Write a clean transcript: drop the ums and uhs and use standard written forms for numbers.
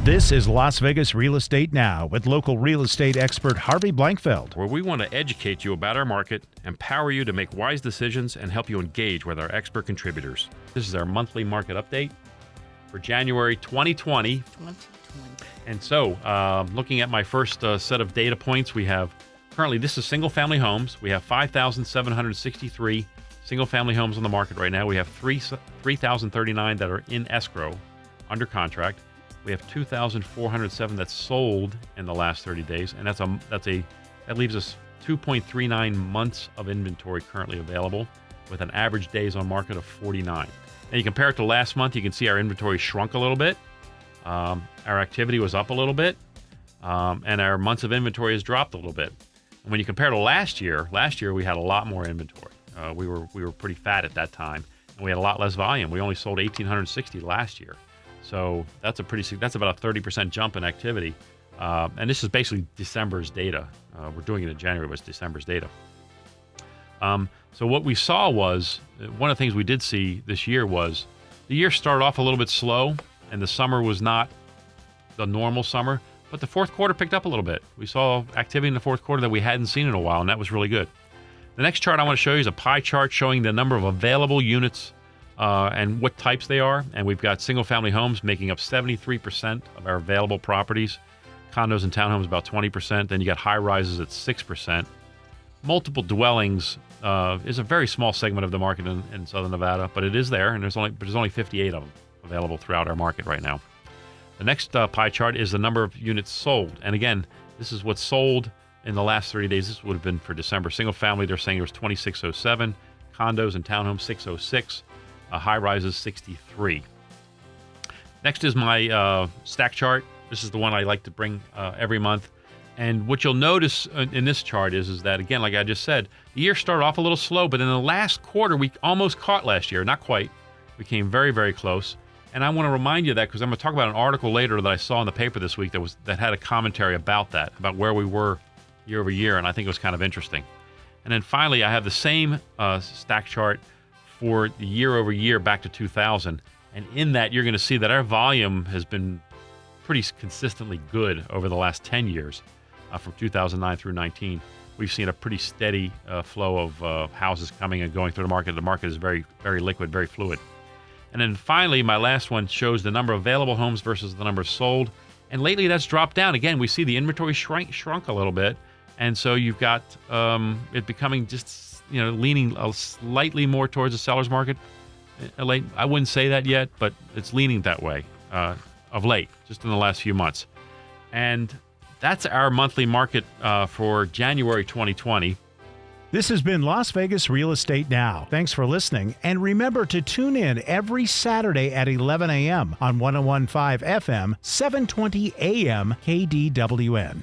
This is Las Vegas Real Estate Now with local real estate expert Harvey Blankfeld. Where we want to educate you about our market, empower you to make wise decisions, and help you engage with our expert contributors. This is our monthly market update for January 2020. And so, looking at my first set of data points, we have currently, this is single-family homes. We have 5,763 single-family homes on the market right now. We have 3,039 that are in escrow, under contract. We have 2,407 that's sold in the last 30 days, and that leaves us 2.39 months of inventory currently available, with an average days on market of 49. And you compare it to last month, you can see our inventory shrunk a little bit. Our activity was up a little bit, and our months of inventory has dropped a little bit. And when you compare to last year we had a lot more inventory. We were pretty fat at that time, and we had a lot less volume. We only sold 1,860 last year. So that's about a 30% jump in activity. And this is basically December's data. We're doing it in January, but it's December's data. So what we saw was, one of the things we did see this year was the year started off a little bit slow, and the summer was not the normal summer, but the fourth quarter picked up a little bit. We saw activity in the fourth quarter that we hadn't seen in a while, and that was really good. The next chart I want to show you is a pie chart showing the number of available units and what types they are. And we've got single-family homes making up 73% of our available properties. Condos and townhomes about 20%. Then you got high-rises at 6%. Multiple dwellings is a very small segment of the market in Southern Nevada, but it is there, and there's only 58 of them available throughout our market right now. The next pie chart is the number of units sold. And again, this is what's sold in the last 30 days. This would have been for December. Single-family, they're saying there was 2,607. Condos and townhomes, 606. High-rises, 63. Next is my stack chart. This is the one I like to bring every month. And what you'll notice in this chart is that, again, like I just said, the year started off a little slow, but in the last quarter, we almost caught last year. Not quite. We came very, very close. And I want to remind you of that because I'm going to talk about an article later that I saw in the paper this week that had a commentary about that, about where we were year over year, and I think it was kind of interesting. And then finally, I have the same stack chart for the year over year back to 2000. And in that, you're going to see that our volume has been pretty consistently good over the last 10 years. From 2009 through 19, we've seen a pretty steady flow of houses coming and going through the market. The market is very, very liquid, very fluid. And then finally, my last one shows the number of available homes versus the number sold. And lately, that's dropped down. Again, we see the inventory shrunk a little bit. And so you've got it becoming just, leaning slightly more towards the seller's market. I wouldn't say that yet, but it's leaning that way of late, just in the last few months. And that's our monthly market for January 2020. This has been Las Vegas Real Estate Now. Thanks for listening. And remember to tune in every Saturday at 11 a.m. on 101.5 FM, 720 AM KDWN.